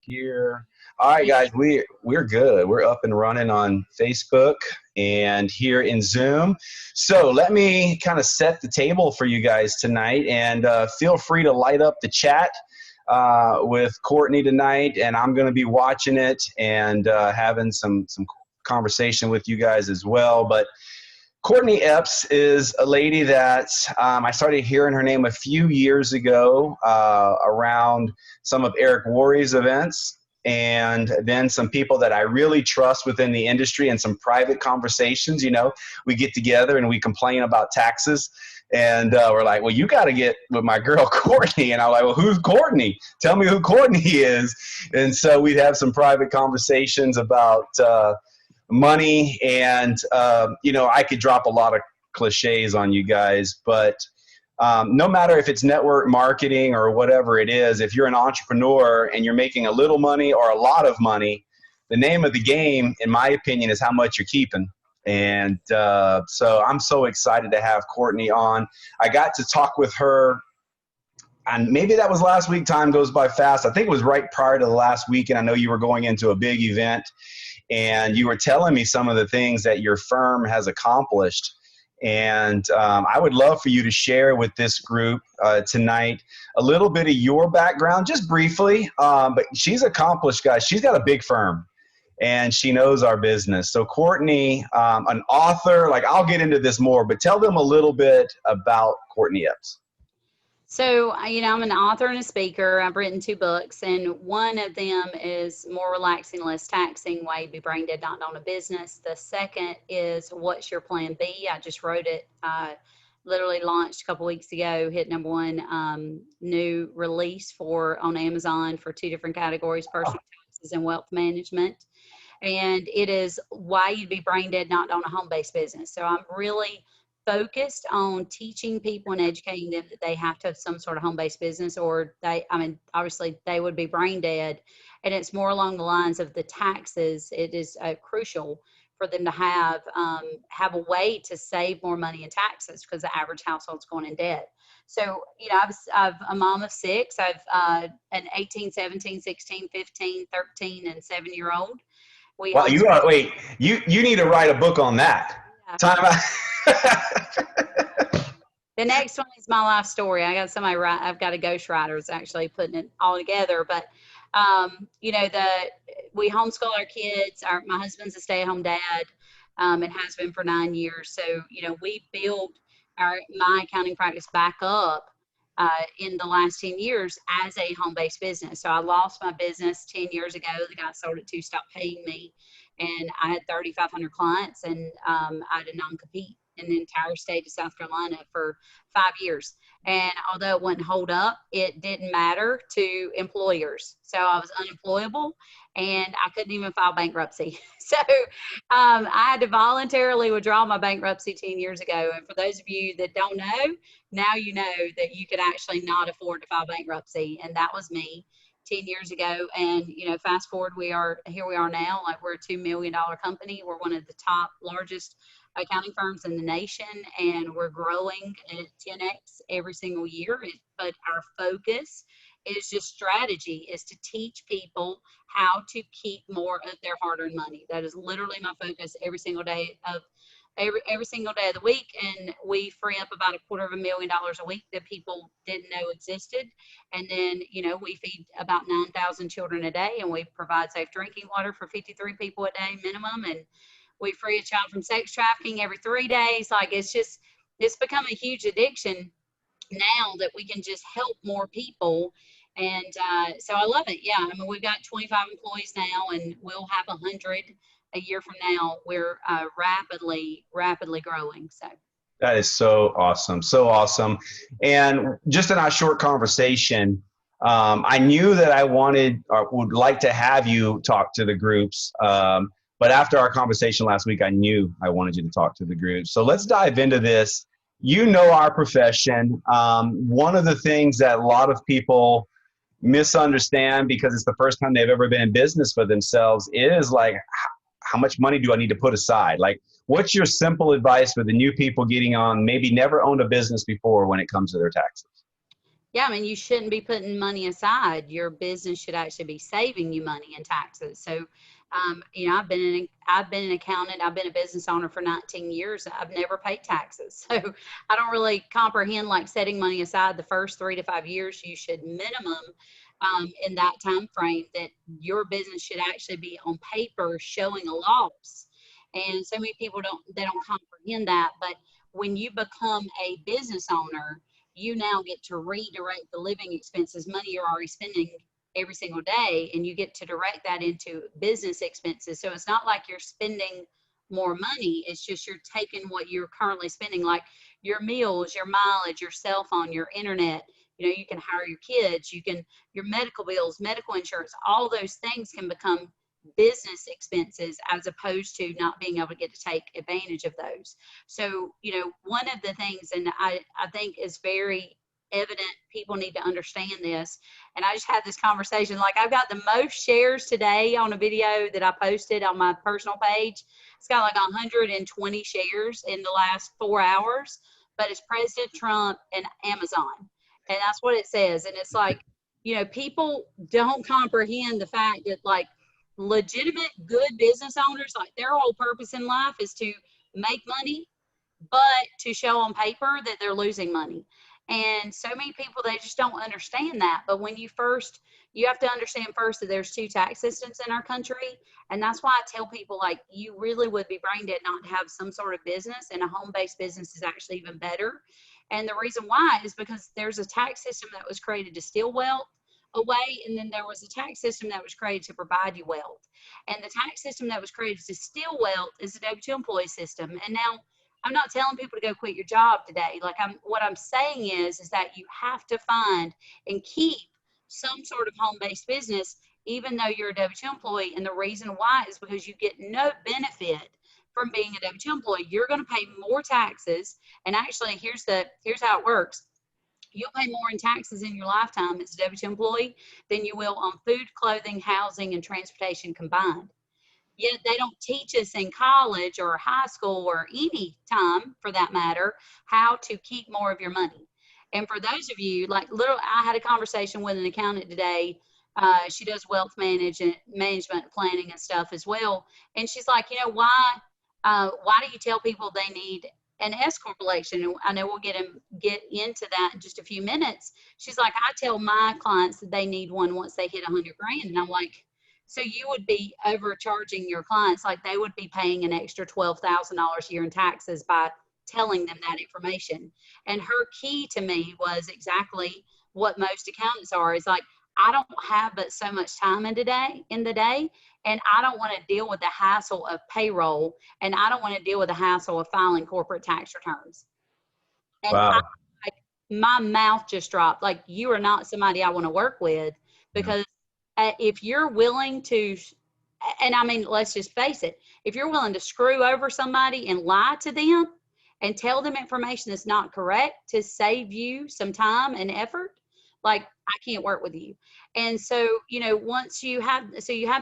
Here. All right, guys, we're good. We're up and running on Facebook and here in Zoom. So let me kind of set the table for you guys tonight, and feel free to light up the chat with Courtney tonight, and I'm going to be watching it and having some conversation with you guys as well. But Courtney Epps is a lady that I started hearing her name a few years ago around some of Eric Worre's events, and then some people that I really trust within the industry and some private conversations. You know, we get together and we complain about taxes, and we're like, well, you got to get with my girl Courtney. And I'm like, well, who's Courtney? Tell me who Courtney is. And so we'd have some private conversations about money, and you know, I could drop a lot of cliches on you guys, but no matter if it's network marketing or whatever it is, if you're an entrepreneur and you're making a little money or a lot of money, the name of the game, in my opinion, is how much you're keeping. And so I'm so excited to have Courtney on. I got to talk with her, and maybe that was last week. Time goes by fast. I think it was right prior to the last weekend. I know you were going into a big event, and you were telling me some of the things that your firm has accomplished. And I would love for you to share with this group tonight a little bit of your background, just briefly. But she's accomplished, guys. She's got a big firm, and she knows our business. So Courtney, an author, like, I'll get into this more, but tell them a little bit about Courtney Epps. So, you know, I'm an author and a speaker. I've written 2 books, and one of them is More Relaxing, Less Taxing, Why You'd Be Brain Dead Not Own a Business. The second is What's Your Plan B? I just wrote it, literally launched a couple weeks ago, hit #1 new release on Amazon for 2 different categories, personal taxes and wealth management. And it is Why You'd Be Brain Dead Not Own a Home-Based Business. So I'm really focused on teaching people and educating them that they have to have some sort of home-based business, or obviously they would be brain dead. And it's more along the lines of the taxes. It is crucial for them to have a way to save more money in taxes, because the average household's going in debt. So, you know, I've a mom of 6. I've an 18, 17, 16, 15, 13, and 7-year-old. Well, you need to write a book on that. Yeah. Time out. The next one is my life story. I've got a ghostwriter that's actually putting it all together. But, you know, we homeschool our kids. My husband's a stay-at-home dad, and has been for 9 years. So, you know, we built my accounting practice back up in the last 10 years as a home-based business. So I lost my business 10 years ago. The guy I sold it to stopped paying me, and I had 3,500 clients, and I had a non-compete in the entire state of South Carolina for 5 years. And although it wouldn't hold up, it didn't matter to employers. So I was unemployable, and I couldn't even file bankruptcy. So I had to voluntarily withdraw my bankruptcy 10 years ago. And for those of you that don't know, now you know that you could actually not afford to file bankruptcy. And that was me 10 years ago. And, you know, fast forward, here we are now. Like, we're a $2 million company. We're one of the top largest accounting firms in the nation, and we're growing at 10x every single year. But our focus is just strategy, is to teach people how to keep more of their hard-earned money. That is literally my focus every single day of the week. And we free up about $250,000 a week that people didn't know existed. And then, you know, we feed about 9,000 children a day, and we provide safe drinking water for 53 people a day minimum. And we free a child from sex trafficking every 3 days. Like, it's become a huge addiction now that we can just help more people. And so I love it. Yeah. I mean, we've got 25 employees now, and we'll have 100 a year from now. We're rapidly growing. So that is so awesome. So awesome. And just in our short conversation, I knew that I wanted or would like to have you talk to the groups. But after our conversation last week, I knew I wanted you to talk to the group. So let's dive into this. You know our profession. One of the things that a lot of people misunderstand, because it's the first time they've ever been in business for themselves, is like, how much money do I need to put aside? Like, what's your simple advice for the new people getting on, maybe never owned a business before, when it comes to their taxes? Yeah, I mean, you shouldn't be putting money aside. Your business should actually be saving you money in taxes. So, you know, I've been an accountant. I've been a business owner for 19 years. I've never paid taxes, so I don't really comprehend like setting money aside the first 3 to 5 years. You should minimum in that time frame that your business should actually be on paper showing a loss. And so many people don't comprehend that. But when you become a business owner, you now get to redirect the living expenses, money you're already spending every single day, and you get to direct that into business expenses. So it's not like you're spending more money. It's just you're taking what you're currently spending, like your meals, your mileage, your cell phone, your internet. You know, you can hire your kids, you can, your medical bills, medical insurance, all those things can become business expenses as opposed to not being able to get to take advantage of those. So, you know, one of the things, and I think is very evident, people need to understand this. And I just had this conversation, like I've got the most shares today on a video that I posted on my personal page. It's got like 120 shares in the last 4 hours, but it's President Trump and Amazon. And that's what it says. And it's like, you know, people don't comprehend the fact that like legitimate good business owners, like their whole purpose in life is to make money, but to show on paper that they're losing money. And so many people, they just don't understand that. But when you have to understand first that there's two tax systems in our country. And that's why I tell people, like, you really would be brain dead not to have some sort of business, and a home based business is actually even better. And the reason why is because there's a tax system that was created to steal wealth away, and then there was a tax system that was created to provide you wealth. And the tax system that was created to steal wealth is the W-2 employee system. And now I'm not telling people to go quit your job today. Like what I'm saying is that you have to find and keep some sort of home-based business, even though you're a W-2 employee. And the reason why is because you get no benefit from being a W-2 employee. You're going to pay more taxes. And actually, here's how it works. You'll pay more in taxes in your lifetime as a W-2 employee than you will on food, clothing, housing, and transportation combined. Yet they don't teach us in college or high school or any time for that matter how to keep more of your money. And for those of you, like I had a conversation with an accountant today. She does wealth management planning and stuff as well. And she's like, you know, why do you tell people they need an S corporation? And I know we'll get into that in just a few minutes. She's like, I tell my clients that they need one once they hit 100 grand. And I'm like, so you would be overcharging your clients, like they would be paying an extra $12,000 a year in taxes by telling them that information. And her key to me was exactly what most accountants are. Is like, I don't have but so much time in the day, and I don't want to deal with the hassle of payroll, and I don't want to deal with the hassle of filing corporate tax returns. And Wow. like, my mouth just dropped. Like, you are not somebody I want to work with, Yeah. because if you're willing to, and I mean, let's just face it, if you're willing to screw over somebody and lie to them and tell them information that's not correct to save you some time and effort, like, I can't work with you. And so, you know, you have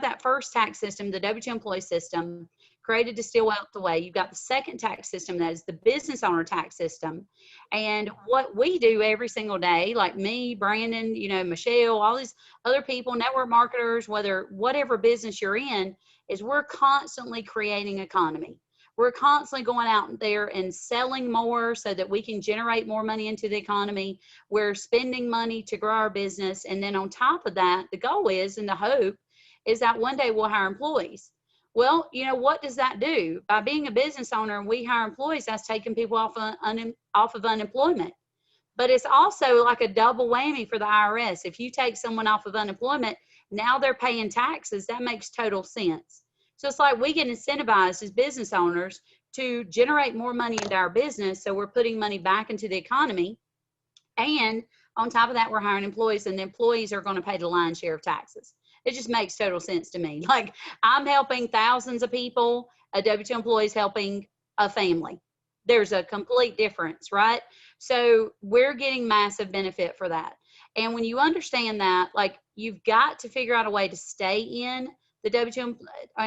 that first tax system, the W-2 employee system, created to steal wealth away. You've got the second tax system, that is the business owner tax system. And what we do every single day, like me, Brandon, you know, Michelle, all these other people, network marketers, whatever business you're in, is we're constantly creating economy. We're constantly going out there and selling more so that we can generate more money into the economy. We're spending money to grow our business. And then on top of that, the goal is, and the hope is, that one day we'll hire employees. Well, you know, what does that do? By being a business owner and we hire employees, that's taking people off of unemployment. But it's also like a double whammy for the IRS. If you take someone off of unemployment, now they're paying taxes. That makes total sense. So it's like we get incentivized as business owners to generate more money into our business. So we're putting money back into the economy. And on top of that, we're hiring employees, and the employees are going to pay the lion's share of taxes. It just makes total sense to me. Like, I'm helping thousands of people, a W-2 employee is helping a family. There's a complete difference, right? So we're getting massive benefit for that. And when you understand that, like, you've got to figure out a way to stay in the W-2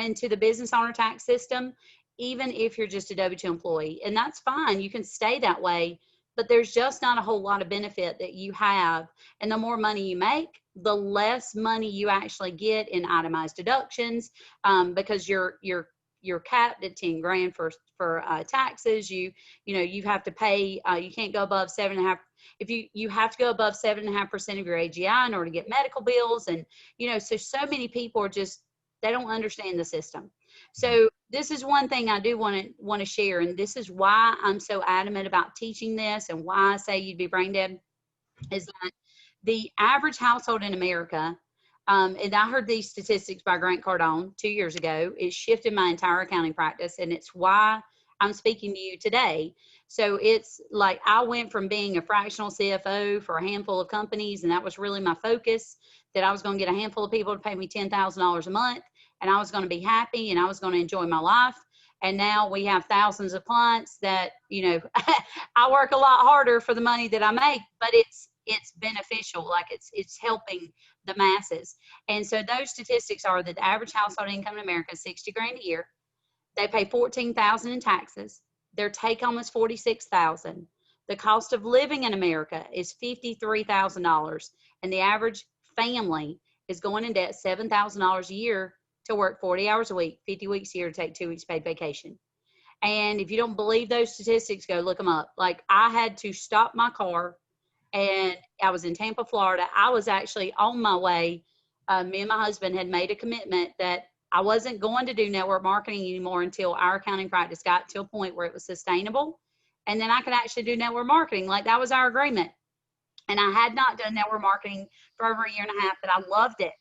into the business owner tax system, even if you're just a W-2 employee. And that's fine. You can stay that way. but there's just not a whole lot of benefit that you have. And the more money you make, the less money you actually get in itemized deductions, because you're capped at 10 grand for taxes. You have to pay, you can't go above 7.5. If you have to go above 7.5% of your AGI in order to get medical bills. And, so many people are just, they don't understand the system. So this is one thing I do want to share. And this is why I'm so adamant about teaching this, and why I say you'd be brain dead, is that the average household in America, and I heard these statistics by Grant Cardone 2 years ago. It shifted my entire accounting practice, and it's why I'm speaking to you today. So it's like I went from being a fractional CFO for a handful of companies, and that was really my focus, that I was going to get a handful of people to pay me $10,000 a month, and I was going to be happy, and I was going to enjoy my life. And now we have thousands of clients that, I work a lot harder for the money that I make, but it's beneficial. Like it's helping the masses. And so those statistics are that the average household income in America is 60 grand a year. They pay 14,000 in taxes. Their take home is 46,000. The cost of living in America is $53,000, and the average family is going in debt $7,000 a year to work 40 hours a week, 50 weeks a year, to take 2 weeks paid vacation. And if you don't believe those statistics, go look them up. Like, I had to stop my car, and I was in Tampa, Florida. I was actually on my way. Me and my husband had made a commitment that I wasn't going to do network marketing anymore until our accounting practice got to a point where it was sustainable. And then I could actually do network marketing. Like, that was our agreement. And I had not done network marketing for over a year and a half, but I loved it.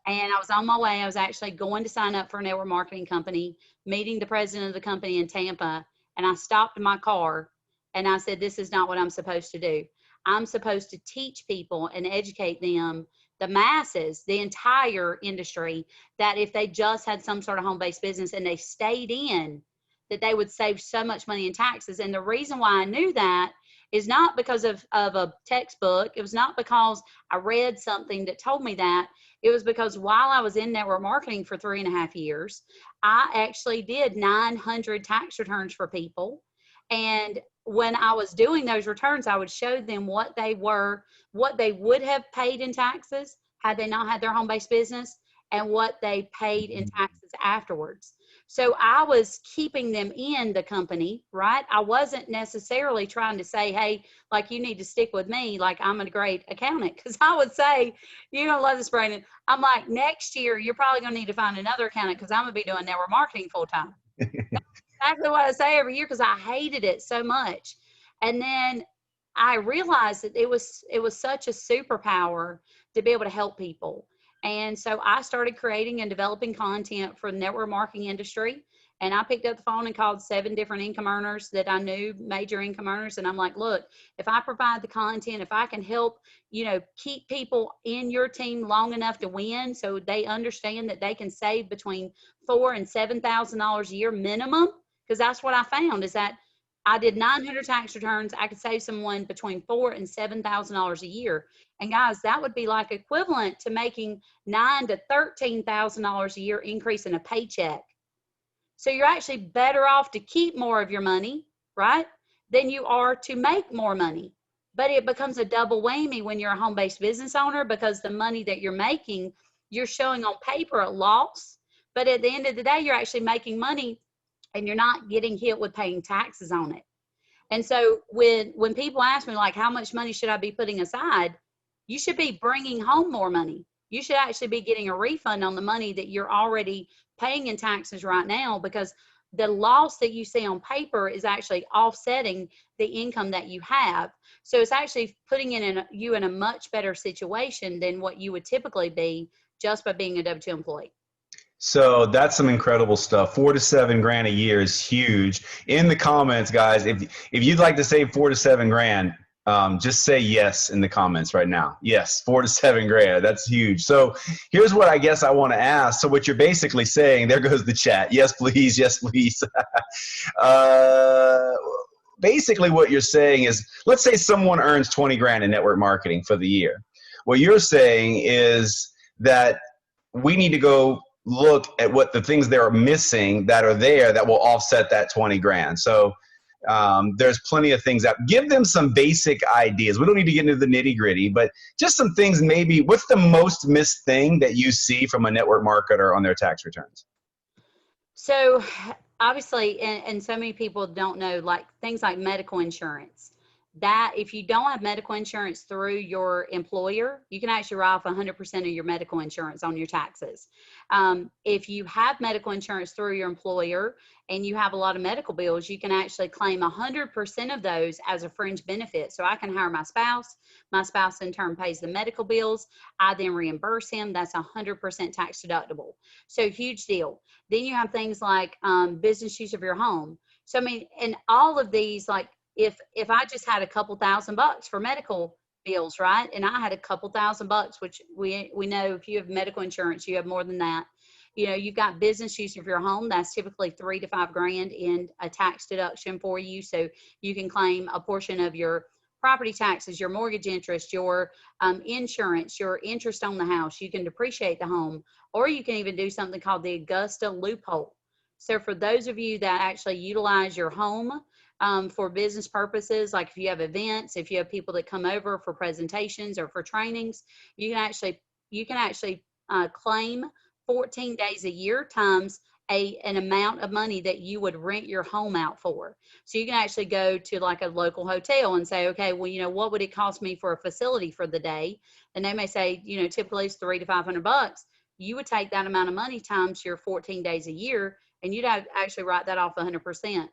And I was on my way. I was actually going to sign up for a network marketing company, meeting the president of the company in Tampa. And I stopped my car and I said, this is not what I'm supposed to do. I'm supposed to teach people and educate them, the masses, the entire industry, that if they just had some sort of home-based business and they stayed in, that they would save so much money in taxes. And the reason why I knew that is not because of a textbook. It was not because I read something that told me that. It was because while I was in network marketing for 3.5 years, I actually did 900 tax returns for people. And when I was doing those returns, I would show them what they would have paid in taxes had they not had their home-based business, and what they paid in taxes afterwards. So I was keeping them in the company, right? I wasn't necessarily trying to say, hey, like, you need to stick with me, like I'm a great accountant. Because I would say, you're going to love this, Brandon. I'm like, next year, you're probably going to need to find another accountant, because I'm going to be doing network marketing full time. Exactly what I say every year, because I hated it so much. And then I realized that it was such a superpower to be able to help people. And so I started creating and developing content for the network marketing industry. And I picked up the phone and called 7 different income earners that I knew, major income earners. And I'm like, look, if I provide the content, if I can help, keep people in your team long enough to win, so they understand that they can save between $4,000 and $7,000 a year minimum. Because that's what I found, is that I did 900 tax returns. I could save someone between $4,000 and $7,000 a year. And guys, that would be like equivalent to making $9,000 to $13,000 a year increase in a paycheck. So you're actually better off to keep more of your money, right, than you are to make more money. But it becomes a double whammy when you're a home-based business owner, because the money that you're making, you're showing on paper a loss. But at the end of the day, you're actually making money, and you're not getting hit with paying taxes on it. And so when people ask me, like, how much money should I be putting aside? You should be bringing home more money. You should actually be getting a refund on the money that you're already paying in taxes right now, because the loss that you see on paper is actually offsetting the income that you have. So it's actually putting you in a much better situation than what you would typically be just by being a W-2 employee. So that's some incredible stuff. 4 to 7 grand a year is huge. In the comments, guys, if you'd like to save 4 to 7 grand, just say yes in the comments right now. Yes, 4 to 7 grand. That's huge. So here's what I guess I want to ask. So what you're basically saying, there goes the chat. Yes, please. Yes, please. Basically what you're saying is, let's say someone earns 20 grand in network marketing for the year. What you're saying is that we need to go look at what the things they're missing that are there that will offset that 20 grand. So There's plenty of things that give them some basic ideas. We don't need to get into the nitty gritty, but just some things. Maybe what's the most missed thing that you see from a network marketer on their tax returns? So obviously, and so many people don't know, like things like medical insurance. That if you don't have medical insurance through your employer, you can actually write off 100% of your medical insurance on your taxes. If you have medical insurance through your employer and you have a lot of medical bills, you can actually claim 100% of those as a fringe benefit. So I can hire my spouse. My spouse in turn pays the medical bills. I then reimburse him. That's 100% tax deductible. So huge deal. Then you have things like business use of your home. So I mean, and all of these, like if I just had a couple $1,000 for medical bills, right? And I had a couple $1,000, which we know if you have medical insurance, you have more than that. You know, you've got business use of your home. That's typically 3 to 5 grand in a tax deduction for you. So you can claim a portion of your property taxes, your mortgage interest, your insurance, your interest on the house. You can depreciate the home, or you can even do something called the Augusta loophole. So for those of you that actually utilize your home for business purposes, like if you have events, if you have people that come over for presentations or for trainings, you can actually claim 14 days a year times an amount of money that you would rent your home out for. So you can actually go to like a local hotel and say, okay, well, you know, what would it cost me for a facility for the day? And they may say, you know, typically it's $300 to $500. You would take that amount of money times your 14 days a year, and you'd actually write that off 100%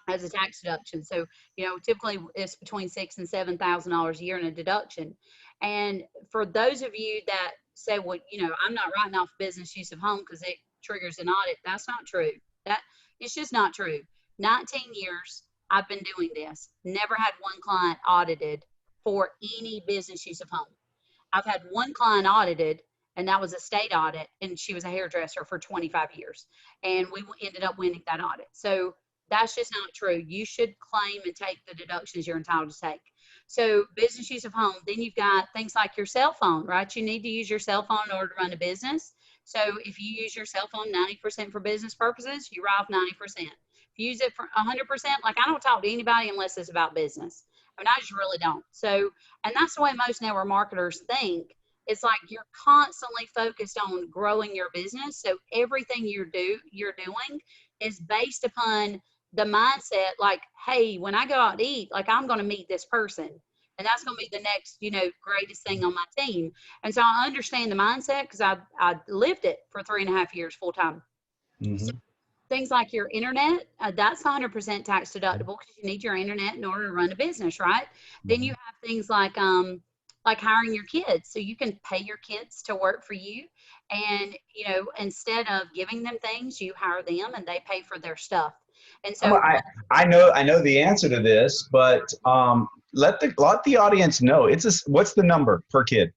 as a tax deduction. So, you know, typically it's between $6,000 and $7,000 a year in a deduction. And for those of you that say, well, you know, I'm not writing off business use of home because it triggers an audit, that's not true. That it's just not true. 19 years I've been doing this, never had one client audited for any business use of home. I've had one client audited, and that was a state audit, and she was a hairdresser for 25 years, and we ended up winning that audit. So that's just not true. You should claim and take the deductions you're entitled to take. So business use of home. Then you've got things like your cell phone, right? You need to use your cell phone in order to run a business. So if you use your cell phone 90% for business purposes, you write off 90%. If you use it for 100%, like I don't talk to anybody unless it's about business. I mean, I just really don't. So, and that's the way most network marketers think. It's like you're constantly focused on growing your business. So everything you're doing is based upon the mindset, like, hey, when I go out to eat, like I'm going to meet this person, and that's going to be the next, you know, greatest thing on my team. And so I understand the mindset because I lived it for 3.5 years full time. So Mm-hmm. things like your internet, that's 100% tax deductible because you need your internet in order to run a business, right? Then you have things like hiring your kids, so you can pay your kids to work for you, and you know, instead of giving them things, you hire them and they pay for their stuff. And so I know the answer to this, but let the audience know. What's the number per kid?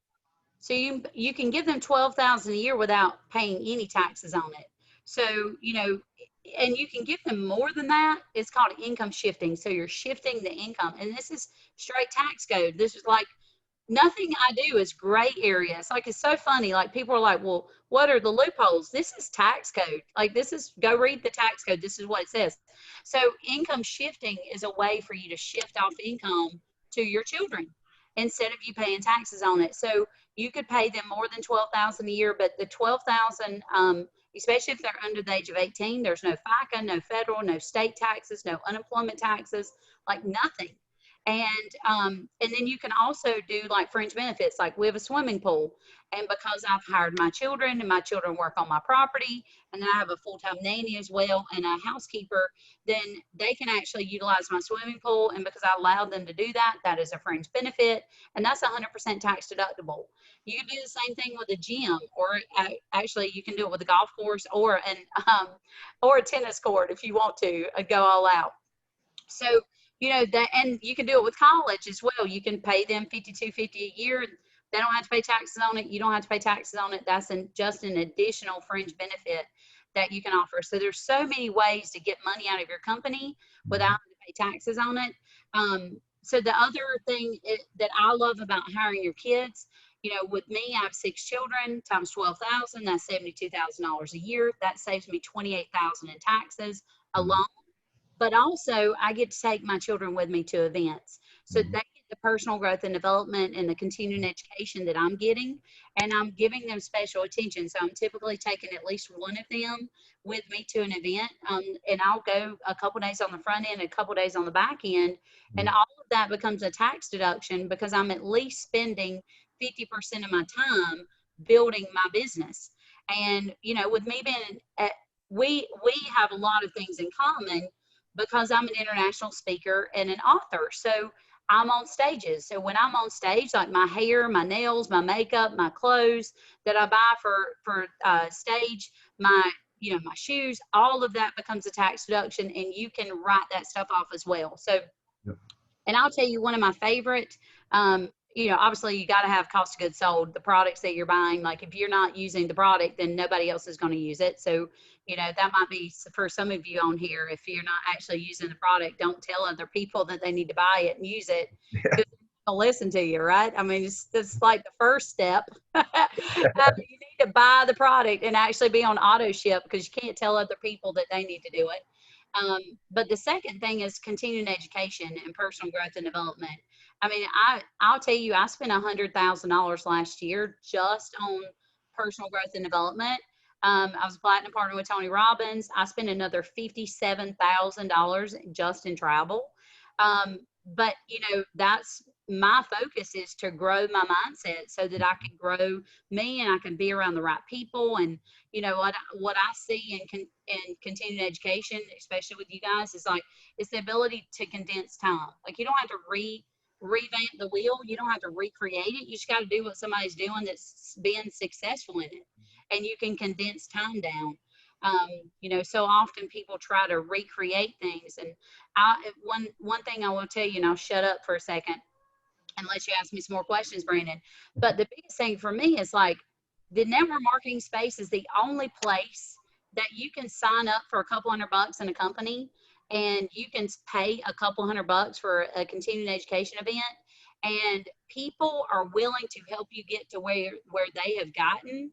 So you can give them 12,000 a year without paying any taxes on it. So, you know, and you can give them more than that. It's called income shifting. So you're shifting the income. And this is straight tax code. This is like nothing I do is gray area. It's like, it's so funny. Like people are like, well, what are the loopholes? This is tax code. Like this is, go read the tax code. This is what it says. So income shifting is a way for you to shift off income to your children instead of you paying taxes on it. So you could pay them more than 12,000 a year, but the 12,000, especially if they're under the age of 18, there's no FICA, no federal, no state taxes, no unemployment taxes, like nothing. And then you can also do like fringe benefits, like we have a swimming pool, and because I've hired my children and my children work on my property, and then I have a full-time nanny as well and a housekeeper, then they can actually utilize my swimming pool, and because I allowed them to do that, that is a fringe benefit, and that's 100% tax deductible. You can do the same thing with a gym, or actually you can do it with a golf course or a tennis court if you want to go all out. So, you know, that, and you can do it with college as well. You can pay them $52.50 a year. They don't have to pay taxes on it. You don't have to pay taxes on it. That's just an additional fringe benefit that you can offer. So there's so many ways to get money out of your company without having to pay taxes on it. So the other thing that I love about hiring your kids, you know, with me, I have 6 children times 12,000. That's $72,000 a year. That saves me $28,000 in taxes alone. but also I get to take my children with me to events. So they Mhm. get the personal growth and development and the continuing education that I'm getting, and I'm giving them special attention. So I'm typically taking at least one of them with me to an event, and I'll go a couple days on the front end, a couple days on the back end, and all of that becomes a tax deduction because I'm at least spending 50% of my time building my business. And with me being at, we have a lot of things in common because I'm an international speaker and an author. So I'm on stages. So when I'm on stage, like my hair, my nails, my makeup, my clothes that I buy for stage, my shoes, all of that becomes a tax deduction, and you can write that stuff off as well. So, Yep. and I'll tell you one of my favorite, obviously you got to have cost of goods sold, the products that you're buying. Like if you're not using the product, then nobody else is going to use it. So, that might be for some of you on here. If you're not actually using the product, don't tell other people that they need to buy it and use it because they'll listen to you, right? I mean, it's like the first step. You need to buy the product and actually be on auto ship because you can't tell other people that they need to do it. But the second thing is continuing education and personal growth and development. I mean, I'll tell you, I spent $100,000 last year just on personal growth and development. I was a platinum partner with Tony Robbins. I spent another $57,000 just in travel. But that's my focus, is to grow my mindset so that I can grow me and I can be around the right people. And what I see in continuing education, especially with you guys, is like it's the ability to condense time. Like you don't have to revamp the wheel. You don't have to recreate it. You just got to do what somebody's doing that's been successful in it, and you can condense time down. So often people try to recreate things, and one thing I will tell you, and I'll shut up for a second and let you ask me some more questions, Brandon. But the biggest thing for me is like the network marketing space is the only place that you can sign up for a couple $100 in a company, and you can pay a couple $100 for a continuing education event, and people are willing to help you get to where they have gotten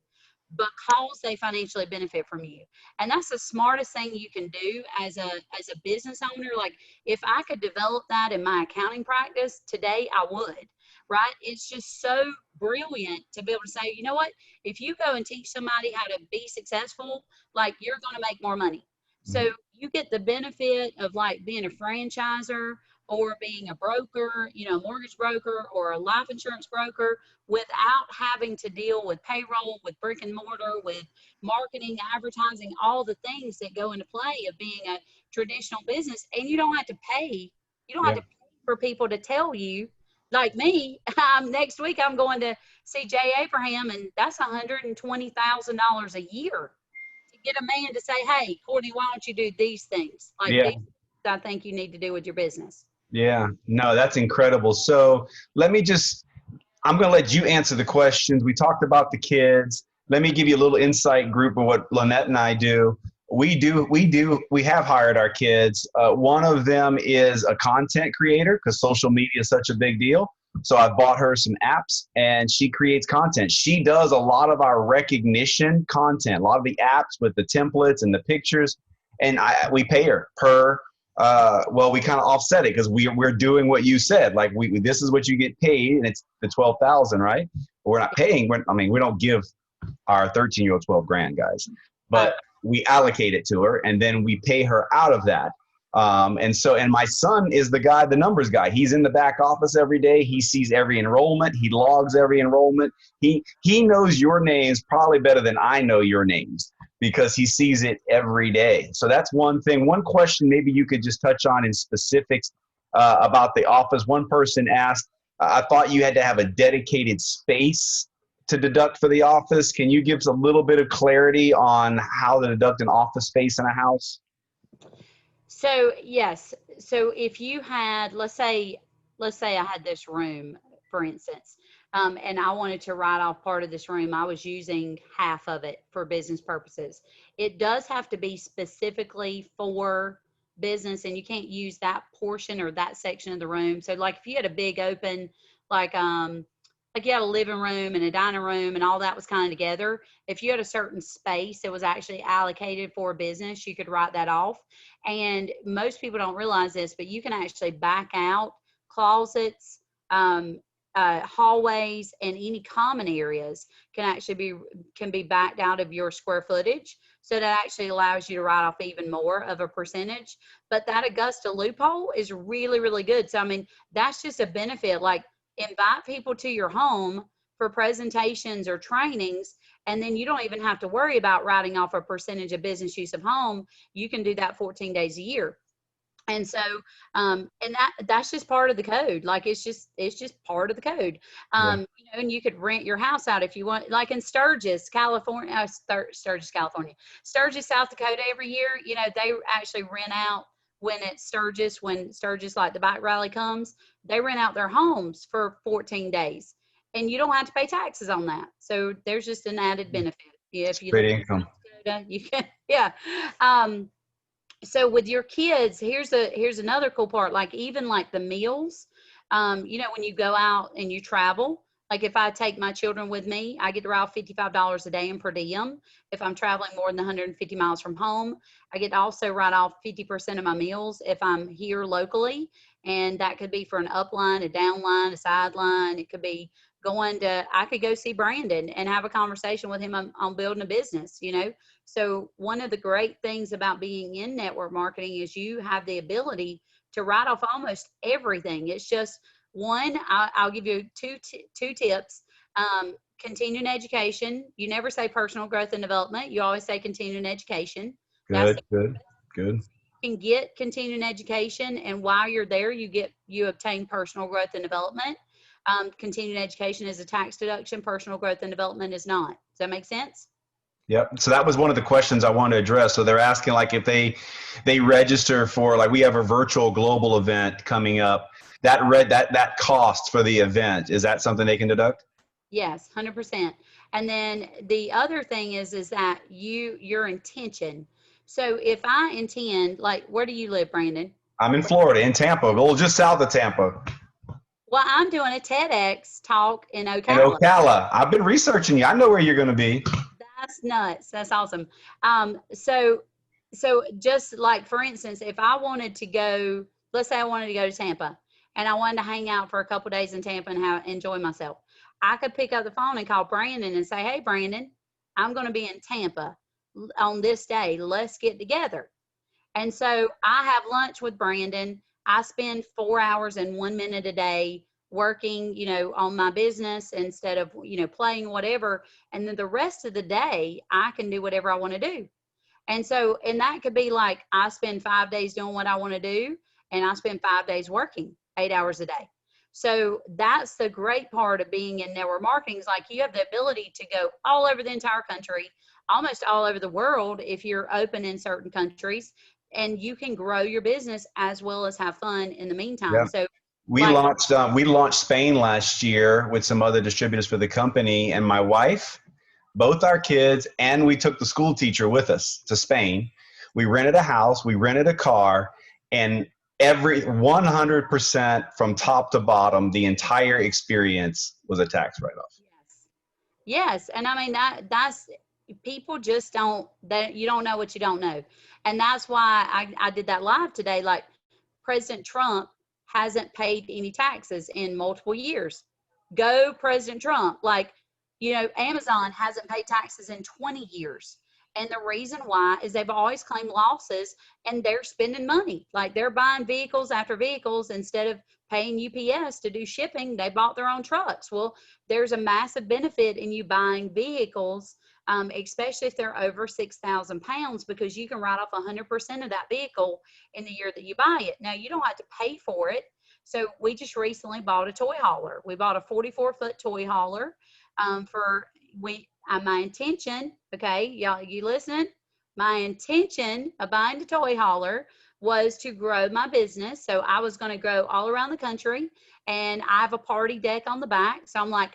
because they financially benefit from you. And that's the smartest thing you can do as a business owner. Like if I could develop that in my accounting practice today, I would, right? It's just so brilliant to be able to say, you know what, if you go and teach somebody how to be successful, like you're going to make more money. So you get the benefit of like being a franchisor or being a broker, a mortgage broker or a life insurance broker, without having to deal with payroll, with brick and mortar, with marketing, advertising, all the things that go into play of being a traditional business. And you don't have to pay. You don't have Yeah. to pay for people to tell you. Like me, next week I'm going to see Jay Abraham, and that's $120,000 a year to get a man to say, "Hey, Courtney, why don't you do these things? Like Yeah. these things I think you need to do with your business." Yeah. No, that's incredible. So let me just I'm going to let you answer the questions. We talked about the kids. Let me give you a little insight group of what Lynette and I do. We have hired our kids. One of them is a content creator because social media is such a big deal. So I bought her some apps and she creates content. She does a lot of our recognition content, a lot of the apps with the templates and the pictures. And we pay her per well, we kind of offset it because we're doing what you said. Like this is what you get paid, and it's the 12,000, right? But we're not paying. We don't give our 13-year-old 12 grand, guys, Oh, but we allocate it to her, and then we pay her out of that. And my son is the numbers guy. He's in the back office every day. He sees every enrollment. He logs every enrollment. He knows your names probably better than I know your names because he sees it every day. So that's one thing. One question maybe you could just touch on in specifics about the office. One person asked, I thought you had to have a dedicated space to deduct for the office. Can you give us a little bit of clarity on how to deduct an office space in a house? so yes. So if you had, let's say I had this room, for instance, and I wanted to write off part of this room, I was using half of it for business purposes. It does have to be specifically for business, and you can't use that portion or that section of the room. So like if you had a big open, like like you had a living room and a dining room and all that was kind of together. If you had a certain space that was actually allocated for a business, you could write that off. And most people don't realize this, but you can actually back out closets, um, hallways, and any common areas can be backed out of your square footage. So that actually allows you to write off even more of a percentage. But that Augusta loophole is really, really good. So I mean, that's just a benefit. Like, invite people to your home for presentations or trainings, and then you don't even have to worry about writing off a percentage of business use of home. You can do that 14 days a year. And so, and that's just part of the code. Like, it's just part of the code. Yeah. And you could rent your house out if you want, like in Sturgis, California, Sturgis, California, Sturgis, South Dakota. Every year, they actually rent out when Sturgis, like the bike rally comes, they rent out their homes for 14 days, and you don't have to pay taxes on that. So there's just an added benefit. Yeah, if you live Great in income. South Dakota, you can, yeah. So with your kids, here's another cool part. Like, even like the meals, when you go out and you travel, like if I take my children with me, I get to write $55 a day in per diem. If I'm traveling more than 150 miles from home, I get to also write off 50% of my meals if I'm here locally. And that could be for an upline, a downline, a sideline. It could be I could go see Brandon and have a conversation with him on building a business. So one of the great things about being in network marketing is you have the ability to write off almost everything. It's just one. I'll give you two tips. Continuing education. You never say personal growth and development. You always say continuing education. That's Good, good, good. You can get continuing education, and while you're there, you obtain personal growth and development. Continuing education is a tax deduction. Personal growth and development is not. Does that make sense? Yep. So that was one of the questions I wanted to address. So they're asking, like, if they register for, like, we have a virtual global event coming up. That cost for the event, is that something they can deduct? Yes, 100%. And then the other thing is that your intention. So if I intend, like, where do you live, Brandon? I'm in Florida, in Tampa, well, just south of Tampa. Well, I'm doing a TEDx talk in And Ocala. Ocala. I've been researching you. I know where you're going to be. That's nuts. That's awesome. So just like, for instance, if I wanted to go, let's say I wanted to go to Tampa and I wanted to hang out for a couple days in Tampa and enjoy myself, I could pick up the phone and call Brandon and say, "Hey, Brandon, I'm going to be in Tampa on this day. Let's get together." And so I have lunch with Brandon. I spend 4 hours and 1 minute a day working, on my business instead of, playing whatever. And then the rest of the day, I can do whatever I want to do. And that could be like, I spend 5 days doing what I want to do, and I spend 5 days working 8 hours a day. So that's the great part of being in network marketing, is like, you have the ability to go all over the entire country, almost all over the world if you're open in certain countries, and you can grow your business as well as have fun in the meantime. Yeah. So, We like, launched Spain last year with some other distributors for the company, and my wife, both our kids, and we took the school teacher with us to Spain. We rented a house, we rented a car, and every 100% from top to bottom, the entire experience was a tax write-off. yes. Yes, and I mean, that's people just don't, that you don't know what you don't know. And that's why I did that live today. Like, President Trump hasn't paid any taxes in multiple years. Go President Trump. Like, Amazon hasn't paid taxes in 20 years. And the reason why is they've always claimed losses, and they're spending money. Like, they're buying vehicles after vehicles instead of paying UPS to do shipping. They bought their own trucks. Well, there's a massive benefit in you buying vehicles, especially if they're over 6,000 pounds, because you can write off 100% of that vehicle in the year that you buy it. Now, you don't have to pay for it. So we just recently bought a toy hauler. We bought a 44-foot toy hauler my intention, okay, y'all, you listening? My intention of buying the toy hauler was to grow my business. So I was going to go all around the country, and I have a party deck on the back. So I'm like,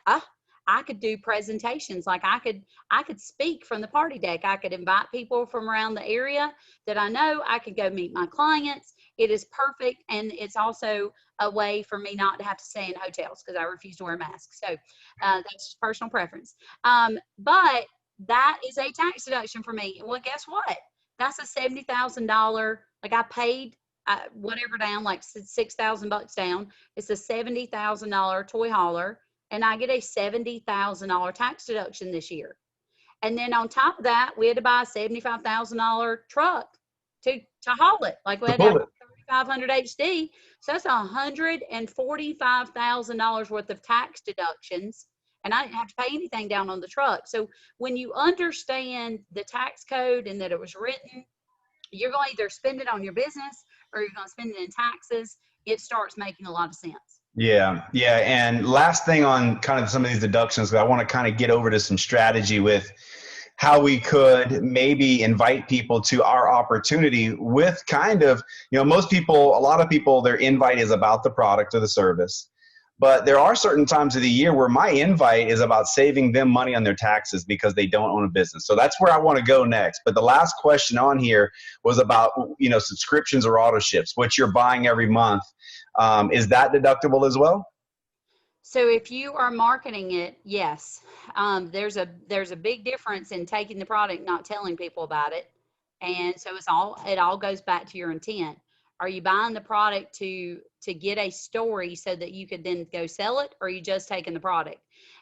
I could do presentations. Like I could speak from the party deck. I could invite people from around the area that I know. I could go meet my clients. It is perfect. And it's also a way for me not to have to stay in hotels because I refuse to wear masks. So that's just personal preference. But that is a tax deduction for me. Well, guess what? That's a $70,000. Like I paid whatever down, like $6,000 down. It's a $70,000 toy hauler, and I get a $70,000 tax deduction this year. And then on top of that, we had to buy a $75,000 truck to haul it. Like we The had to have bullet. 3,500 HD. So that's $145,000 worth of tax deductions. And I didn't have to pay anything down on the truck. So when you understand the tax code and that it was written, you're going to either spend it on your business or you're going to spend it in taxes. It starts making a lot of sense. Yeah, yeah. And last thing on kind of some of these deductions, 'cause I want to kind of get over to some strategy with how we could maybe invite people to our opportunity with kind of, most people, a lot of people, their invite is about the product or the service. But there are certain times of the year where my invite is about saving them money on their taxes because they don't own a business. So that's where I want to go next. But the last question on here was about, subscriptions or auto ships, what you're buying every month. Is that deductible as well? So if you are marketing it, yes, there's a big difference in taking the product, not telling people about it. And so it all goes back to your intent. Are you buying the product to get a story so that you could then go sell it, or are you just taking the product?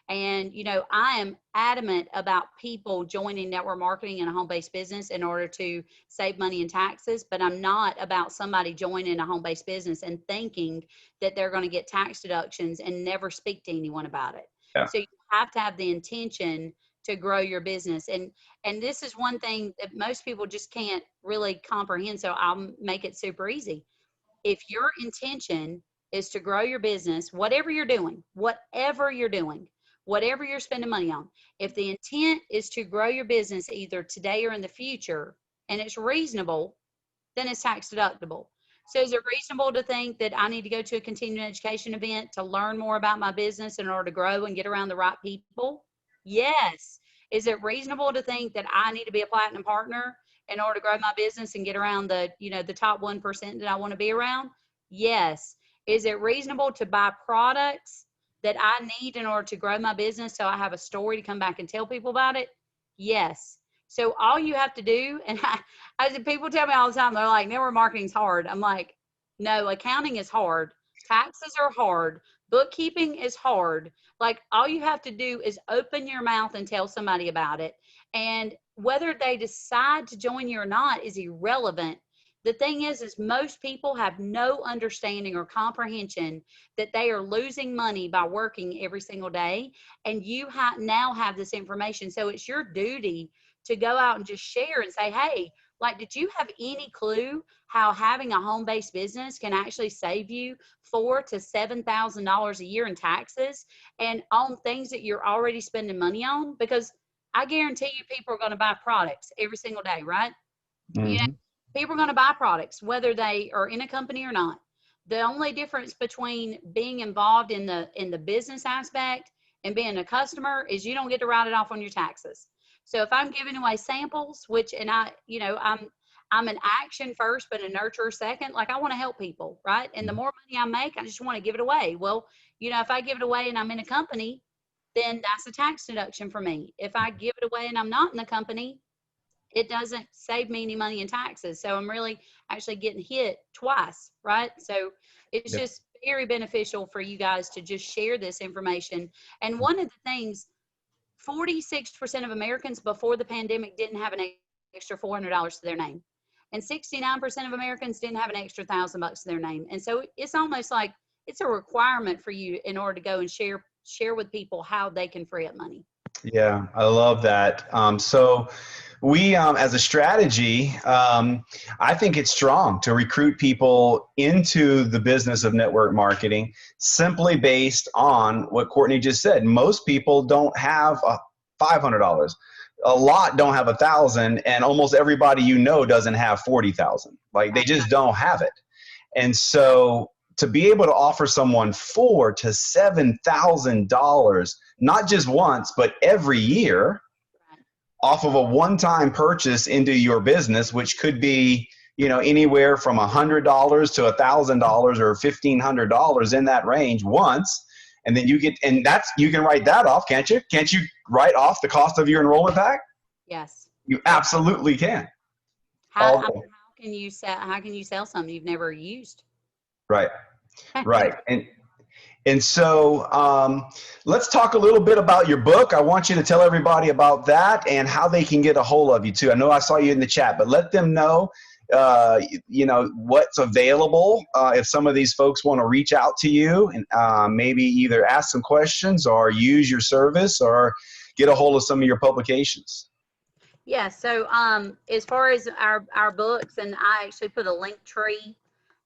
And I am adamant about people joining network marketing and a home-based business in order to save money in taxes, but I'm not about somebody joining a home-based business and thinking that they're going to get tax deductions and never speak to anyone about it. Yeah. So you have to have the intention to grow your business. And this is one thing that most people just can't really comprehend. So I'll make it super easy. If your intention is to grow your business, whatever you're doing, whatever you're spending money on, if the intent is to grow your business either today or in the future, and it's reasonable, then it's tax deductible. So is it reasonable to think that I need to go to a continuing education event to learn more about my business in order to grow and get around the right people? Yes. Is it reasonable to think that I need to be a platinum partner in order to grow my business and get around the top 1% that I want to be around? Yes. Is it reasonable to buy products that I need in order to grow my business so I have a story to come back and tell people about it? Yes. So all you have to do, and people tell me all the time, they're like, network marketing's hard. I'm like, no, accounting is hard. Taxes are hard. Bookkeeping is hard. Like all you have to do is open your mouth and tell somebody about it. And whether they decide to join you or not is irrelevant. The thing is most people have no understanding or comprehension that they are losing money by working every single day. And you now have this information. So it's your duty to go out and just share and say, hey, like, did you have any clue how having a home-based business can actually save you $4,000 to $7,000 a year in taxes and on things that you're already spending money on? Because I guarantee you people are going to buy products every single day, right? Mm-hmm. People are going to buy products whether they are in a company or not. The only difference between being involved in the business aspect and being a customer is you don't get to write it off on your taxes. So if I'm giving away samples, I'm an action first, but a nurturer second. Like I want to help people, right? And the more money I make, I just want to give it away. Well, if I give it away and I'm in a company, then that's a tax deduction for me. If I give it away and I'm not in the company, it doesn't save me any money in taxes. So I'm really actually getting hit twice, right? So it's just very beneficial for you guys to just share this information. And one of the things, 46% of Americans before the pandemic didn't have an extra $400 to their name. And 69% of Americans didn't have an extra $1,000 to their name. And so it's almost like it's a requirement for you in order to go and share with people how they can free up money. Yeah, I love that. So we, as a strategy, I think it's strong to recruit people into the business of network marketing simply based on what Courtney just said. Most people don't have $500. A lot don't have 1,000, and almost everybody doesn't have 40,000. Like they just don't have it. And so to be able to offer someone $4,000 to $7,000, not just once, but every year, off of a one-time purchase into your business, which could be, anywhere from $100 to $1,000 or $1,500 in that range once. And then you can write that off, can't you? Can't you write off the cost of your enrollment pack? Yes. You absolutely can. How can you sell something you've never used? Right. Right. And so let's talk a little bit about your book. I want you to tell everybody about that and how they can get a hold of you too. I know I saw you in the chat, but let them know, what's available if some of these folks want to reach out to you and maybe either ask some questions or use your service or get a hold of some of your publications. Yeah. So as far as our books, and I actually put a link tree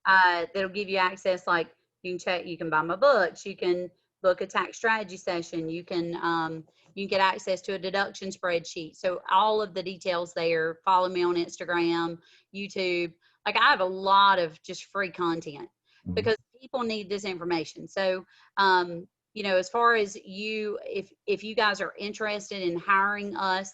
that'll give you access. Like you can buy my books, you can book a tax strategy session, you can get access to a deduction spreadsheet. So all of the details there. Follow me on Instagram, YouTube. Like I have a lot of just free content because people need this information. So as far as if you guys are interested in hiring us,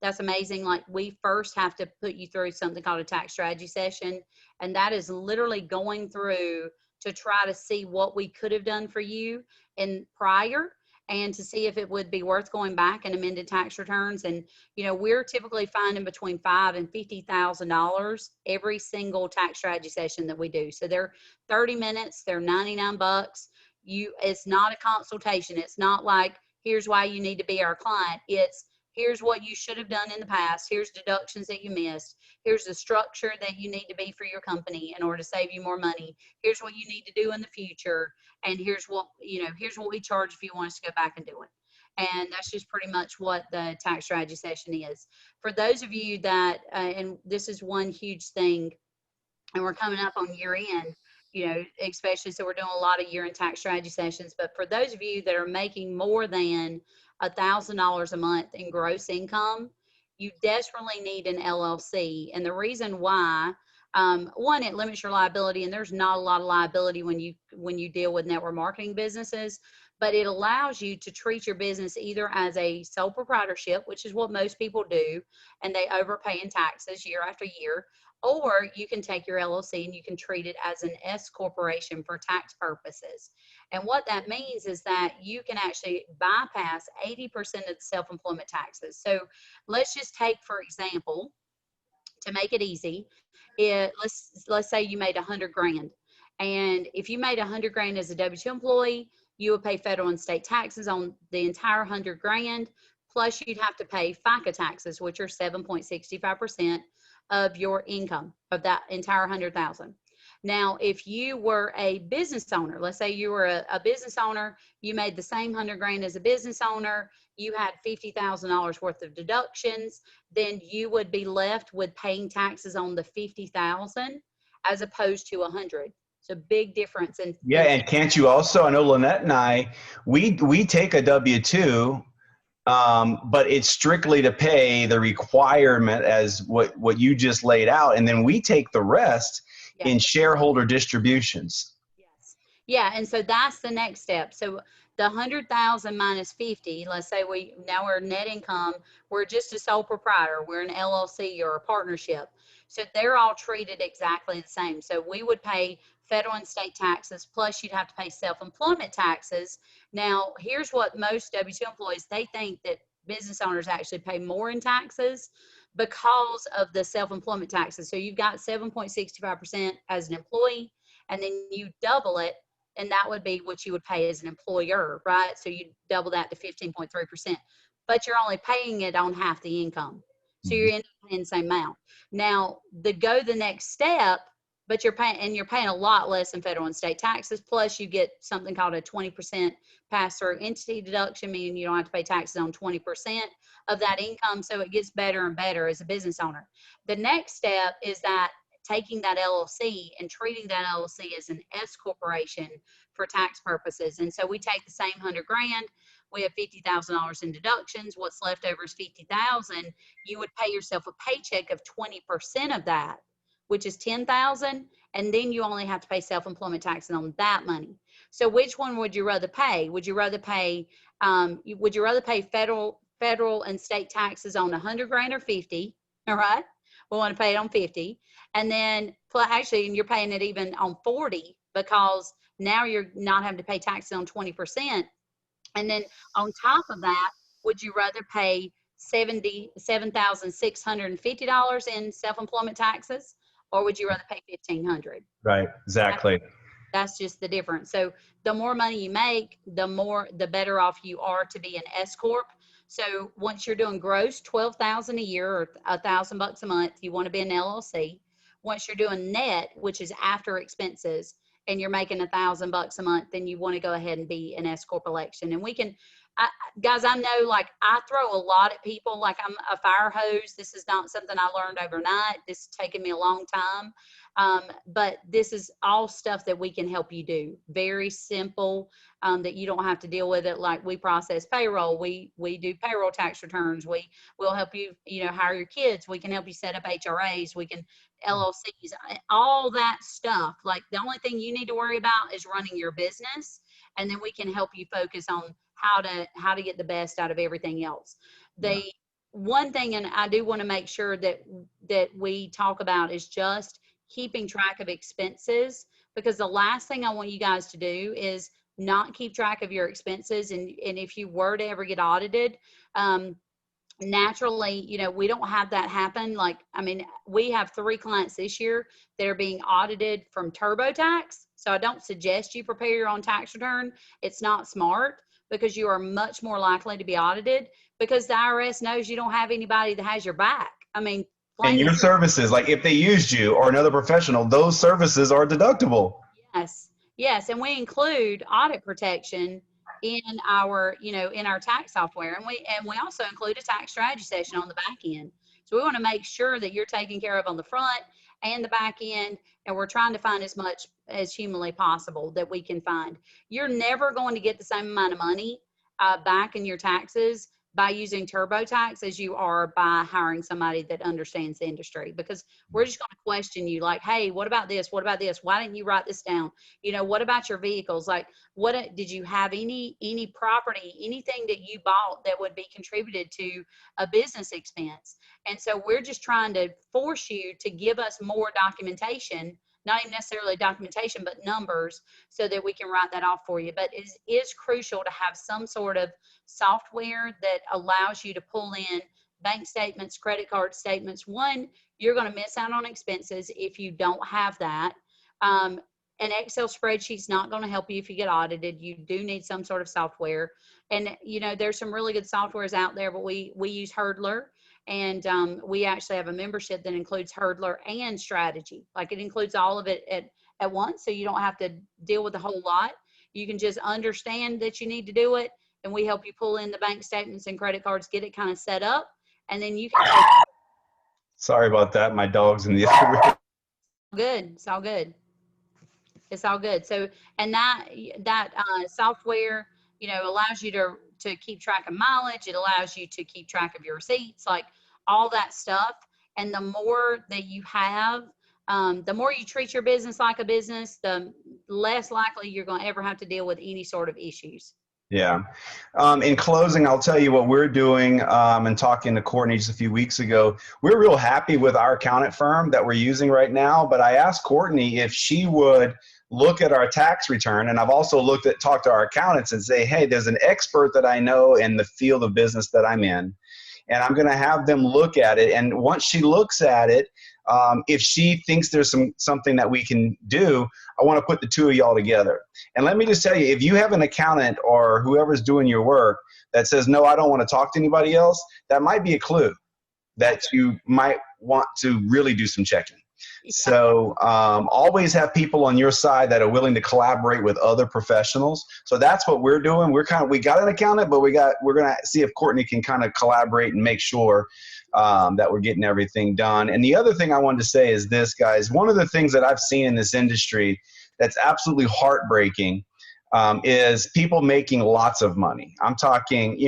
that's amazing. Like we first have to put you through something called a tax strategy session. And that is literally going through to try to see what we could have done for you in prior and to see if it would be worth going back and amended tax returns. And, we're typically finding between $5,000 and $50,000 every single tax strategy session that we do. So they're 30 minutes, they're $99. It's not a consultation. It's not like, here's why you need to be our client. It's, here's what you should have done in the past. Here's deductions that you missed. Here's the structure that you need to be for your company in order to save you more money. Here's what you need to do in the future. And here's what we charge if you want us to go back and do it. And that's just pretty much what the tax strategy session is. For those of you that, and this is one huge thing, and we're coming up on year end, especially, so we're doing a lot of year end tax strategy sessions. But for those of you that are making more than $1,000 a month in gross income, you desperately need an LLC. And the reason why, one, it limits your liability, and there's not a lot of liability when you deal with network marketing businesses, but it allows you to treat your business either as a sole proprietorship, which is what most people do, and they overpay in taxes year after year, or you can take your LLC and you can treat it as an S corporation for tax purposes. And what that means is that you can actually bypass 80% of the self-employment taxes. So let's just take, for example, to make it easy, let's say you made 100 grand. And if you made 100 grand as a W-2 employee, you would pay federal and state taxes on the entire 100 grand. Plus you'd have to pay FICA taxes, which are 7.65% of your income of that entire 100,000. Now, if you were a business owner, let's say you were a business owner, you made the same 100 grand as a business owner, you had $50,000 worth of deductions, then you would be left with paying taxes on the 50,000 as opposed to 100. It's a big difference. And can't you also, I know Lynette and I, we take a W-2, but it's strictly to pay the requirement as what you just laid out. And then we take the rest in shareholder distributions. Yes. Yeah. And so that's the next step. So the 100,000 minus 50, let's say now we're net income, we're just a sole proprietor, we're an LLC or a partnership. So they're all treated exactly the same. So we would pay federal and state taxes, plus you'd have to pay self-employment taxes. Now, here's what most W-2 employees, they think that business owners actually pay more in taxes because of the self-employment taxes. So you've got 7.65% as an employee, and then you double it, and that would be what you would pay as an employer, right? So you double that to 15.3%, but you're only paying it on half the income. So you're in the same amount. Now, the next step, but you're paying a lot less in federal and state taxes. Plus you get something called a 20% pass-through entity deduction, meaning you don't have to pay taxes on 20% of that income. So it gets better and better as a business owner. The next step is that taking that LLC and treating that LLC as an S corporation for tax purposes. And so we take the same 100 grand, we have $50,000 in deductions. What's left over is 50,000. You would pay yourself a paycheck of 20% of that which is 10,000, and then you only have to pay self-employment taxes on that money. So which one would you rather pay? Would you rather pay federal and state taxes on 100 grand or 50? All right. We want to pay it on 50. And then actually, and you're paying it even on 40, because now you're not having to pay taxes on 20%. And then on top of that, would you rather pay $77,650 in self-employment taxes, or would you rather pay $1,500? Right. Exactly. That's just the difference. So the more money you make, the better off you are to be an S corp. So once you're doing gross 12,000 a year or $1,000 a month, you want to be an LLC. Once you're doing net, which is after expenses, and you're making $1,000 a month, then you want to go ahead and be an S corp election. And we can, guys, I know, like, I throw a lot at people like I'm a fire hose. This is not something I learned overnight. This has taken me a long time. But this is all stuff that we can help you do. Very simple, that you don't have to deal with it. Like, we process payroll. We do payroll tax returns. We'll help you, hire your kids. We can help you set up HRAs. We can LLCs, all that stuff. Like, the only thing you need to worry about is running your business. And then we can help you focus on how to get the best out of everything else. One thing, and I do want to make sure that we talk about, is just keeping track of expenses, because the last thing I want you guys to do is not keep track of your expenses. And if you were to ever get audited, naturally, we don't have that happen. Like, I mean, we have 3 clients this year that are being audited from TurboTax. So I don't suggest you prepare your own tax return. It's not smart, because you are much more likely to be audited, because the IRS knows you don't have anybody that has your back. I mean, and your services, like if they used you or another professional, those services are deductible. Yes. And we include audit protection in our, in our tax software. And we also include a tax strategy session on the back end. So we want to make sure that you're taken care of on the front and the back end. And we're trying to find as much as humanly possible that we can find. You're never going to get the same amount of money back in your taxes by using TurboTax as you are by hiring somebody that understands the industry, because we're just going to question you like, hey, what about this? What about this? Why didn't you write this down? What about your vehicles? Like, what did you have any property, anything that you bought that would be contributed to a business expense? And so we're just trying to force you to give us more documentation, not even necessarily documentation, but numbers, so that we can write that off for you. But it is crucial to have some sort of software that allows you to pull in bank statements, credit card statements. One, you're going to miss out on expenses if you don't have that. An Excel spreadsheet's not going to help you if you get audited. You do need some sort of software. And, there's some really good softwares out there, but we use Hurdler. And we actually have a membership that includes Hurdler and strategy. Like, it includes all of it at once, so you don't have to deal with a whole lot. You can just understand that you need to do it, and we help you pull in the bank statements and credit cards, get it kind of set up, and then you can take. Sorry about that. My dog's in the other room. Good. It's all good. It's all good. So, and that software, allows you to keep track of mileage. It allows you to keep track of your receipts, like all that stuff. And the more that you have, the more you treat your business like a business, the less likely you're going to ever have to deal with any sort of issues. Yeah. In closing, I'll tell you what we're doing, and talking to Courtney just a few weeks ago. We're real happy with our accountant firm that we're using right now, but I asked Courtney if she would look at our tax return, and I've also talked to our accountants and say, hey, there's an expert that I know in the field of business that I'm in, and I'm going to have them look at it. And once she looks at it, if she thinks there's something that we can do, I want to put the two of y'all together. And let me just tell you, if you have an accountant or whoever's doing your work that says, no, I don't want to talk to anybody else, that might be a clue that you might want to really do some checking. So always have people on your side that are willing to collaborate with other professionals. So that's what we're doing. We got an accountant, but we're going to see if Courtney can kind of collaborate and make sure that we're getting everything done. And the other thing I wanted to say is this, guys. One of the things that I've seen in this industry that's absolutely heartbreaking is people making lots of money. I'm talking,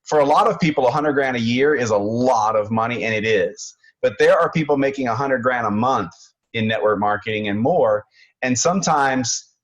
for a lot of people, $100 grand a year is a lot of money, and it is. but there are people making 100 grand a month in network marketing and more. And sometimes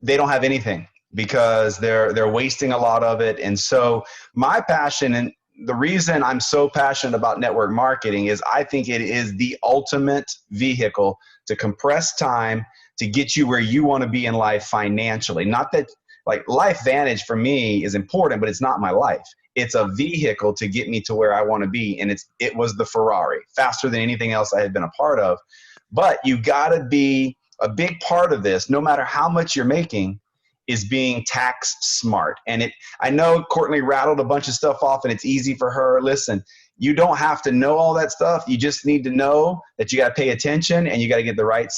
they don't have anything because they're wasting a lot of it. And so my passion, and the reason I'm so passionate about network marketing, is I think it is the ultimate vehicle to compress time to get you where you want to be in life financially. Not that, like, life vantage for me is important, but it's not my life. It's a vehicle to get me to where I want to be. And it was the Ferrari, faster than anything else I had been a part of. But you got to be a big part of this, no matter how much you're making, is being tax smart. And I know Courtney rattled a bunch of stuff off and it's easy for her. Listen, you don't have to know all that stuff. You just need to know that you got to pay attention and you got to get the right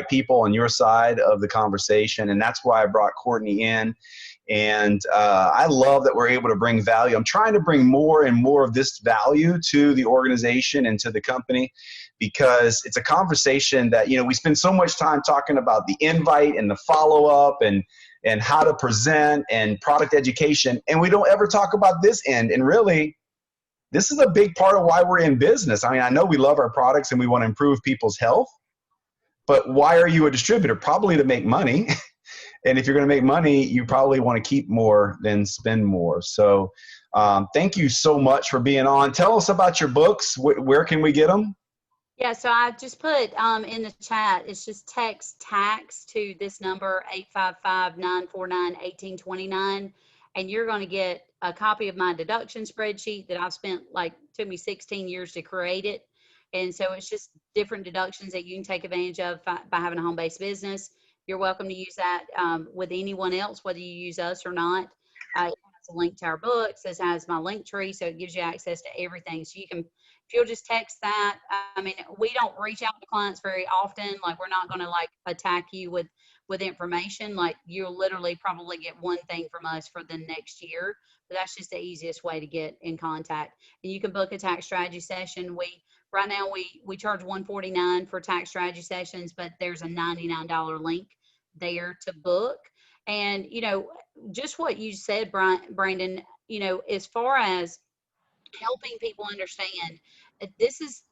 people on your side of the conversation. And that's why I brought Courtney in. And I love that we're able to bring value. I'm trying to bring more and more of this value to the organization and to the company, because it's a conversation that, we spend so much time talking about the invite and the follow-up and how to present and product education. And we don't ever talk about this end. And really, this is a big part of why we're in business. I mean, I know we love our products and we want to improve people's health, but why are you a distributor? Probably to make money. And if you're going to make money, you probably want to keep more than spend more. So thank you so much for being on. Tell us about your books. Where can we get them? Yeah, so I just put in the chat, it's just text tax to this number, 855-949-1829, and you're going to get a copy of my deduction spreadsheet that I've spent, took me 16 years to create it. And so it's just different deductions that you can take advantage of by having a home-based business. You're welcome to use that with anyone else, whether you use us or not. It has a link to our books. It has my link tree, so it gives you access to everything. So you can, if you'll just text that. I mean, we don't reach out to clients very often. Like, we're not going to attack you with information. Like, you'll literally probably get one thing from us for the next year, but that's just the easiest way to get in contact. And you can book a tax strategy session. Right now we charge $149 for tax strategy sessions, but there's a $99 link there to book. And just what you said, Brandon, as far as helping people understand, this is,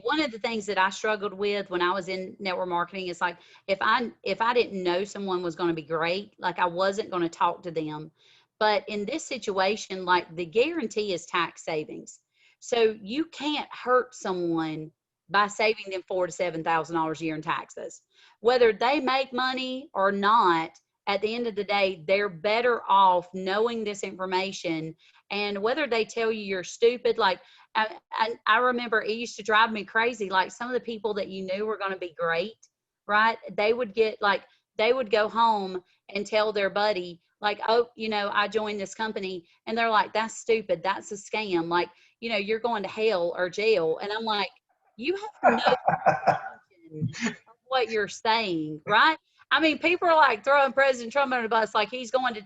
one of the things that I struggled with when I was in network marketing is, like, if I didn't know someone was going to be great, like, I wasn't going to talk to them. But in this situation, like, the guarantee is tax savings. So you can't hurt someone by saving them $4,000 to $7,000 a year in taxes. Whether they make money or not, at the end of the day, they're better off knowing this information. And whether they tell you you're stupid, like, I remember it used to drive me crazy. Like, some of the people that you knew were going to be great, right? They would go home and tell their buddy, like, oh, I joined this company. And they're like, that's stupid. That's a scam. Like, you're going to hell or jail. And I'm like, you have no intention of what you're saying, right? I mean, people are like throwing President Trump under the bus, like he's going to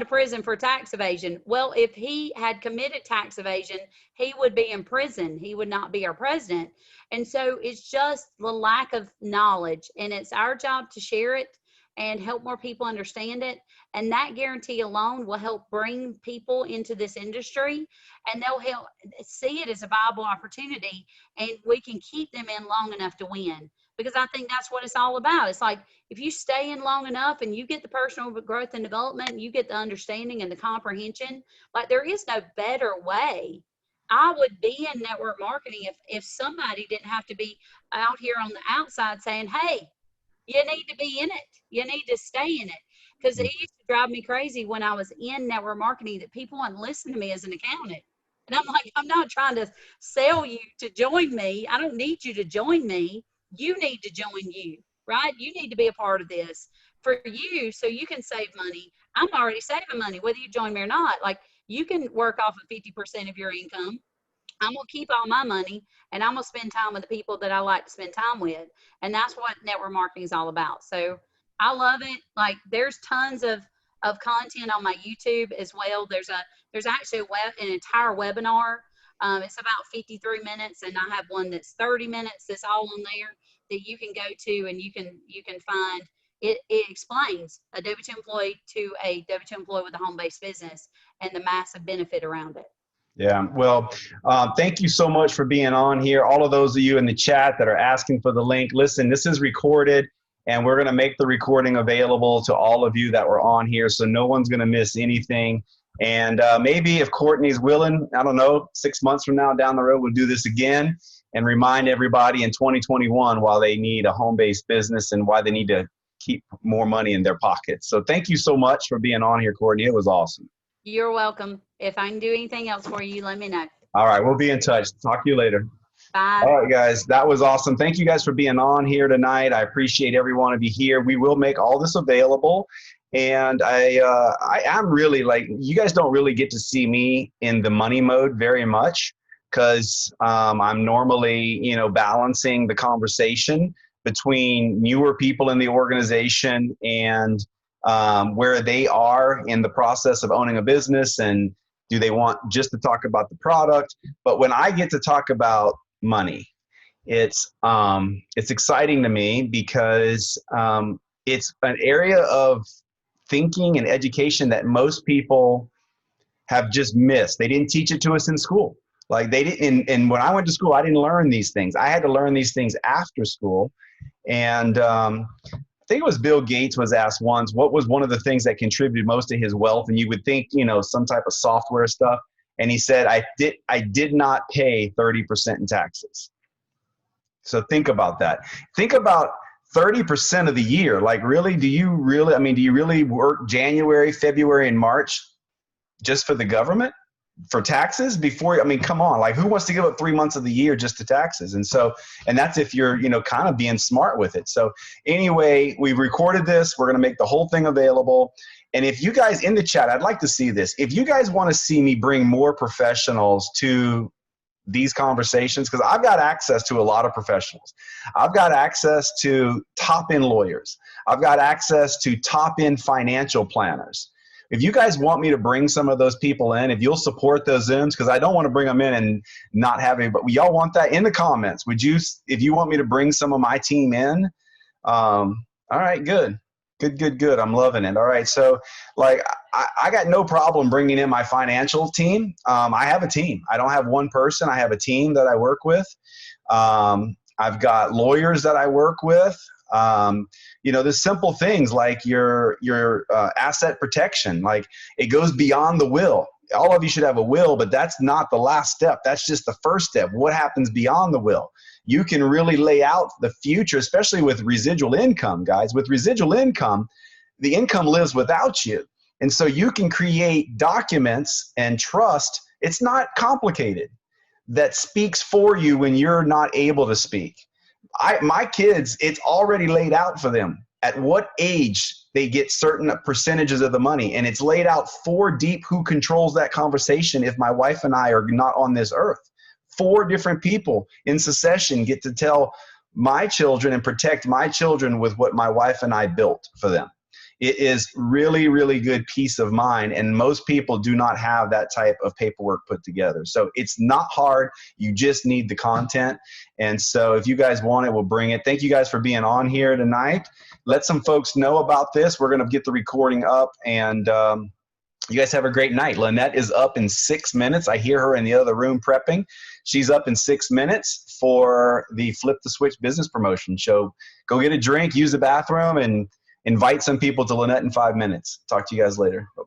prison for tax evasion. Well, if he had committed tax evasion, he would be in prison. He would not be our president. And so it's just the lack of knowledge, and it's our job to share it and help more people understand it. And that guarantee alone will help bring people into this industry, and they'll help see it as a viable opportunity, and we can keep them in long enough to win. Because I think that's what it's all about. It's like, if you stay in long enough and you get the personal growth and development, and you get the understanding and the comprehension, like, there is no better way. I would be in network marketing if somebody didn't have to be out here on the outside saying, hey, you need to be in it. You need to stay in it. Because it used to drive me crazy when I was in network marketing that people wouldn't listen to me as an accountant. And I'm like, I'm not trying to sell you to join me. I don't need you to join me. You need to join you, right? You need to be a part of this for you so you can save money. I'm already saving money, whether you join me or not. Like, you can work off of 50% of your income. I'm going to keep all my money, and I'm going to spend time with the people that I like to spend time with. And that's what network marketing is all about. So I love it. Like, there's tons of content on my YouTube as well. There's actually an entire webinar. It's about 53 minutes, and I have one that's 30 minutes. That's all on there that you can go to, and you can find. It explains a W-2 employee to a W-2 employee with a home-based business and the massive benefit around it. Yeah. Well, thank you so much for being on here. All of those of you in the chat that are asking for the link, listen, this is recorded and we're going to make the recording available to all of you that were on here. So no one's going to miss anything. And maybe if Courtney's willing, I don't know, 6 months from now down the road, we'll do this again and remind everybody in 2021 why they need a home-based business and why they need to keep more money in their pockets. So thank you so much for being on here, Courtney. It was awesome. You're welcome. If I can do anything else for you, let me know. All right, we'll be in touch. Talk to you later. Bye. All right, guys, that was awesome. Thank you guys for being on here tonight. I appreciate every one of you here. We will make all this available. And I am really like, you guys don't really get to see me in the money mode very much because I'm normally, you know, balancing the conversation between newer people in the organization and where they are in the process of owning a business and do they want just to talk about the product. But when I get to talk about money, it's exciting to me because it's an area of thinking and education that most people have just missed. They didn't teach it to us in school. Like they didn't, and when I went to school, I didn't learn these things. I had to learn these things after school. And I think it was Bill Gates was asked once, what was one of the things that contributed most to his wealth? And you would think, you know, some type of software stuff. And he said, I did not pay 30% in taxes. So think about that. Think about 30% of the year. Like really, do you really work January, February, and March just for the government? For taxes before, I mean, come on, like who wants to give up 3 months of the year just to taxes? And so, and that's if you're, you know, kind of being smart with it. So anyway, we've recorded this. We're going to make the whole thing available. And if you guys in the chat, I'd like to see this. If you guys want to see me bring more professionals to these conversations, because I've got access to a lot of professionals. I've got access to top end lawyers. I've got access to top end financial planners. If you guys want me to bring some of those people in, if you'll support those Zooms, because I don't want to bring them in and not have any, but y'all want that in the comments. Would you, if you want me to bring some of my team in? All right, good. Good. I'm loving it. All right. So like, I got no problem bringing in my financial team. I have a team. I don't have one person. I have a team that I work with. I've got lawyers that I work with. You know, there's simple things like your asset protection. Like it goes beyond the will. All of you should have a will, but that's not the last step. That's just the first step. What happens beyond the will? You can really lay out the future, especially with residual income, guys. With residual income, the income lives without you. And so you can create documents and trust. It's not complicated. That speaks for you when you're not able to speak. My kids, it's already laid out for them at what age they get certain percentages of the money. And it's laid out 4 deep who controls that conversation if my wife and I are not on this earth. 4 different people in succession get to tell my children and protect my children with what my wife and I built for them. It is really, really good peace of mind. And most people do not have that type of paperwork put together. So it's not hard. You just need the content. And so if you guys want it, we'll bring it. Thank you guys for being on here tonight. Let some folks know about this. We're going to get the recording up and you guys have a great night. Lynette is up in 6 minutes. I hear her in the other room prepping. She's up in 6 minutes for the Flip the Switch business promotion. So go get a drink, use the bathroom, and invite some people to Lynette in 5 minutes. Talk to you guys later. Bye-bye.